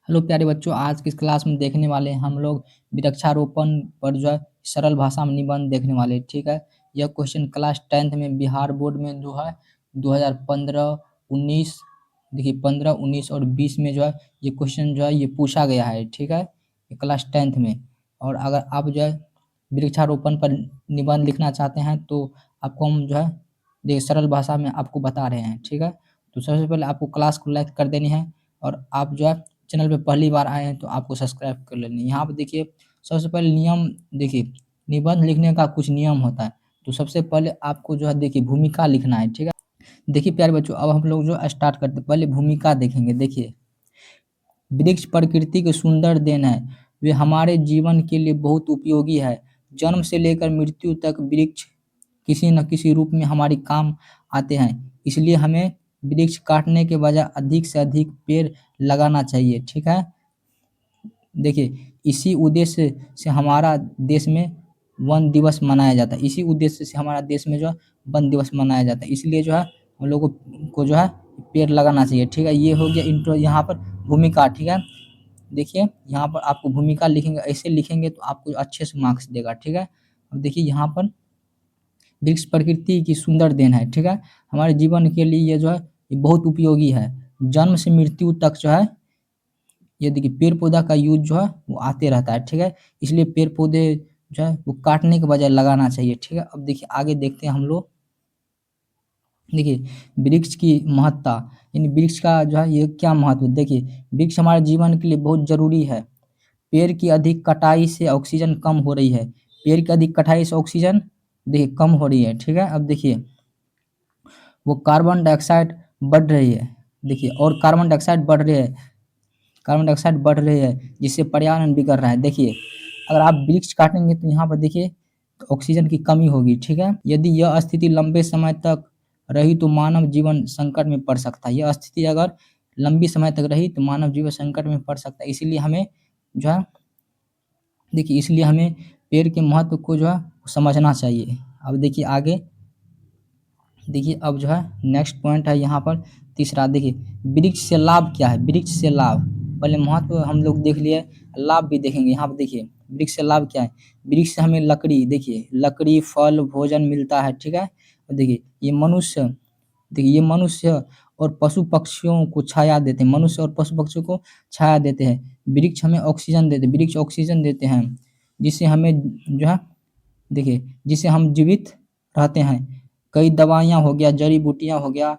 Hello प्यारे बच्चों, आज की इस क्लास में देखने वाले हैं हम लोग वृक्षारोपण पर जो है सरल भाषा में निबंध देखने वाले हैं। ठीक है। यह क्वेश्चन क्लास 10th में बिहार बोर्ड में जो है 2015, 19, देखिए 15, 19 और 20 में जो है ये क्वेश्चन जो है ये पूछा गया है। ठीक है, ये क्लास 10th में। और अगर आप जो है वृक्षारोपण पर निबंध लिखना चाहते हैं तो आपको हम जो है देखिए सरल भाषा में आपको बता रहे हैं। ठीक है, तो सबसे पहले आपको क्लास को लाइक कर देनी है और आप जो है चैनल पे पहली बार आए हैं तो आपको सब्सक्राइब कर लेनी है। यहाँ पे देखिए सबसे पहले नियम, देखिए निबंध लिखने का कुछ नियम होता है। तो सबसे पहले आपको जो है देखिए भूमिका लिखना है। ठीक है, देखिए प्यारे बच्चों, अब हम लोग जो स्टार्ट करते हैं, पहले भूमिका देखेंगे। देखिए, वृक्ष प्रकृति की सुंदर देन है, वे हमारे जीवन के लिए बहुत उपयोगी है। जन्म से लेकर मृत्यु तक वृक्ष किसी न किसी रूप में हमारी काम आते हैं। इसलिए हमें वृक्ष काटने के बजाय अधिक से अधिक पेड़ लगाना चाहिए। ठीक है, देखिए इसी उद्देश्य से हमारा देश में वन दिवस मनाया जाता है। इसी उद्देश्य से हमारा देश में जो है वन दिवस मनाया जाता है। इसलिए जो है हम लोगों को जो है पेड़ लगाना चाहिए। ठीक है, ये हो गया इंट्रो। यहाँ पर भूमिका। ठीक है, देखिए यहाँ पर आपको भूमिका लिखेंगे, ऐसे लिखेंगे तो आपको अच्छे से मार्क्स देगा। ठीक है, अब देखिए यहाँ पर वृक्ष प्रकृति की सुंदर देन है। ठीक है, हमारे जीवन के लिए ये जो है ये बहुत उपयोगी है। जन्म से मृत्यु तक जो है ये देखिए पेड़ पौधा का यूज जो है वो आते रहता है। ठीक है, इसलिए पेड़ पौधे जो है वो काटने के बजाय लगाना चाहिए। ठीक है, अब देखिए आगे देखते हैं हम लोग। देखिए वृक्ष की महत्ता, यानी वृक्ष का जो है ये क्या महत्व। देखिए वृक्ष हमारे जीवन के लिए बहुत जरूरी है। पेड़ की अधिक कटाई से ऑक्सीजन कम हो रही है। पेड़ की अधिक कटाई से ऑक्सीजन देखिए कम हो रही है। ठीक है, अब देखिए वो कार्बन डाइऑक्साइड बढ़ रही है। देखिए और कार्बन डाइऑक्साइड बढ़ रही है, कार्बन डाइऑक्साइड बढ़ रही है, जिससे पर्यावरण बिगड़ रहा है। देखिए अगर आप वृक्ष काटेंगे तो यहाँ पर देखिए ऑक्सीजन की कमी होगी। ठीक है, यदि यह स्थिति लंबे समय तक रही तो मानव जीवन संकट में पड़ सकता है। यह स्थिति अगर लंबी समय तक रही तो मानव जीवन संकट में पड़ सकता है। इसीलिए हमें जो है देखिए इसलिए हमें पेड़ के महत्व को जो है समझना चाहिए। अब देखिए आगे, देखिए अब जो है नेक्स्ट पॉइंट है यहाँ पर तीसरा। देखिए वृक्ष से लाभ क्या है। वृक्ष से लाभ, पहले महत्व हम लोग देख लिए, लाभ भी देखेंगे। यहाँ पर देखिए वृक्ष से लाभ क्या है। वृक्ष से हमें लकड़ी, देखिए लकड़ी, फल, भोजन मिलता है। ठीक है, और देखिए ये मनुष्य, देखिए ये मनुष्य और पशु पक्षियों को छाया देते हैं। मनुष्य और पशु पक्षियों को छाया देते हैं। वृक्ष हमें ऑक्सीजन देते हैं, वृक्ष ऑक्सीजन देते हैं, जिससे हमें जो है देखिए जिससे हम जीवित रहते हैं। कई दवाइयाँ हो गया, जड़ी बूटियाँ हो गया,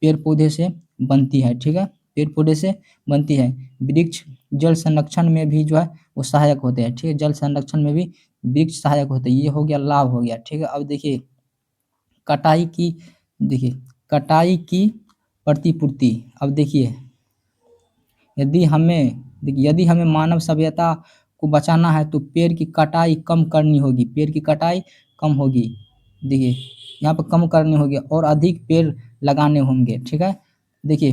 पेड़ पौधे से बनती है। ठीक है, पेड़ पौधे से बनती है। वृक्ष जल संरक्षण में भी जो है वो सहायक होते हैं। ठीक है, जल संरक्षण में भी वृक्ष सहायक होते हैं। ये हो गया लाभ हो गया। ठीक है, अब देखिए कटाई की, देखिए कटाई की प्रतिपूर्ति। अब देखिए यदि हमें मानव सभ्यता को बचाना है तो पेड़ की कटाई कम करनी होगी। पेड़ की कटाई कम होगी, देखिए यहाँ पर कम करनी होगी और अधिक पेड़ लगाने होंगे। ठीक है, देखिए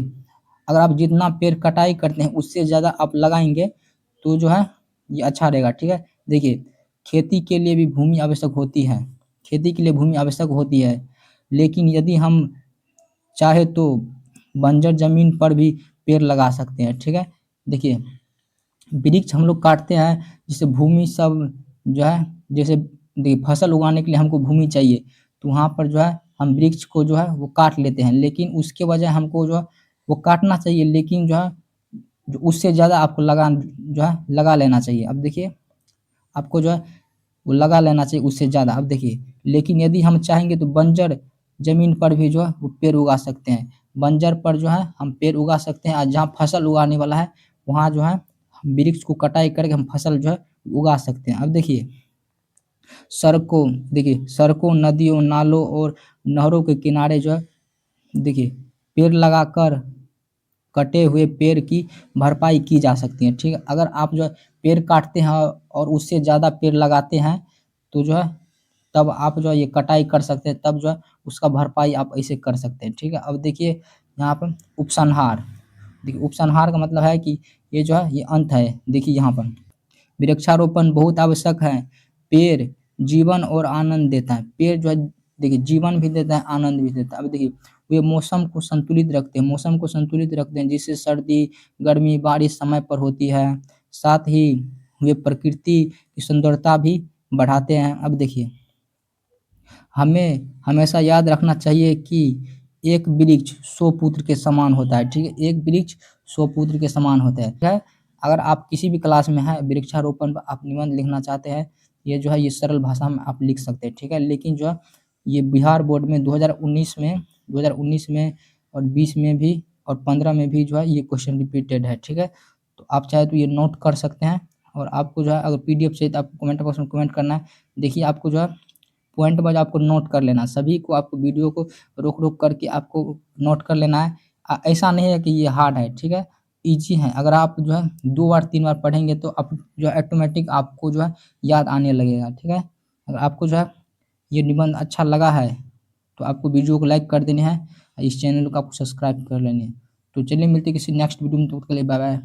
अगर आप जितना पेड़ कटाई करते हैं उससे ज़्यादा आप लगाएंगे तो जो है ये अच्छा रहेगा। ठीक है, देखिए खेती के लिए भी भूमि आवश्यक होती है, खेती के लिए भूमि आवश्यक होती है, लेकिन यदि हम चाहे तो बंजर जमीन पर भी पेड़ लगा सकते हैं। ठीक है, देखिए वृक्ष हम लोग काटते हैं जिससे भूमि सब जो है, जैसे देखिए फसल उगाने के लिए हमको भूमि चाहिए, तो वहाँ पर जो है हम वृक्ष को जो है वो काट लेते हैं। लेकिन उसके बजाय हमको जो है वो काटना चाहिए, लेकिन जो है जो उससे ज़्यादा आपको लगा लेना चाहिए। अब देखिए आपको जो है वो लगा लेना चाहिए उससे ज़्यादा। अब देखिए लेकिन यदि हम चाहेंगे तो बंजर ज़मीन पर भी जो है वो पेड़ उगा सकते हैं। बंजर पर जो है हम पेड़ उगा सकते हैं, और जहाँ फसल उगाने वाला है वहाँ जो है हम वृक्ष को कटाई करके हम फसल जो है उगा सकते हैं। अब देखिए सड़कों, नदियों, नालों और नहरों के किनारे जो है देखिए पेड़ लगाकर कटे हुए पेड़ की भरपाई की जा सकती है। ठीक है, अगर आप जो है पेड़ काटते हैं और उससे ज़्यादा पेड़ लगाते हैं तो जो है तब आप जो है ये कटाई कर सकते हैं, तब जो है उसका भरपाई आप ऐसे कर सकते हैं। ठीक है, अब देखिए यहाँ पर उपसंहार। देखिए उपसंहार का मतलब है कि ये जो है ये अंत है। देखिए यहाँ पर वृक्षारोपण बहुत आवश्यक है। पेड़ जीवन और आनंद देता है। पेड़ जो है देखिए जीवन भी देता है, आनंद भी देता है। अब देखिए वे मौसम को संतुलित रखते हैं जिससे सर्दी, गर्मी, बारिश समय पर होती है। साथ ही वे प्रकृति की सुंदरता भी बढ़ाते हैं। अब देखिए, हमें हमेशा याद रखना चाहिए कि एक वृक्ष 100 पुत्र के समान होता है, ठीक है? एक वृक्ष 100 पुत्र के समान होता है, ठीक है? अगर आप किसी भी क्लास में हैं, वृक्षारोपण पर आप निबंध लिखना चाहते हैं, ये जो है ये सरल भाषा में आप लिख सकते हैं, ठीक है? लेकिन जो है ये बिहार बोर्ड में 2019 में और 20 में भी और 15 में भी जो है ये क्वेश्चन रिपीटेड है, ठीक है? तो आप चाहे तो ये नोट कर सकते हैं और आपको जो है अगर पीडीएफ चाहिए तो आपको कमेंट बॉक्स में कमेंट करना है। देखिए, आपको जो है पॉइंट वाइज़ आपको नोट कर लेना है, सभी को आपको वीडियो को रोक-रोक करके आपको नोट कर लेना है। ऐसा नहीं है कि ये हार्ड है, ठीक है? ईज़ी है, अगर आप जो है 2 बार 3 बार पढ़ेंगे तो आप जो है ऑटोमेटिक आपको जो है याद आने लगेगा, ठीक है? अगर आपको जो है ये निबंध अच्छा लगा है, तो आपको वीडियो को लाइक कर देनी है, इस चैनल को आपको सब्सक्राइब कर लेनी है। तो चलिए मिलते हैं किसी नेक्स्ट वीडियो में, तब तक के लिए बाय बाय।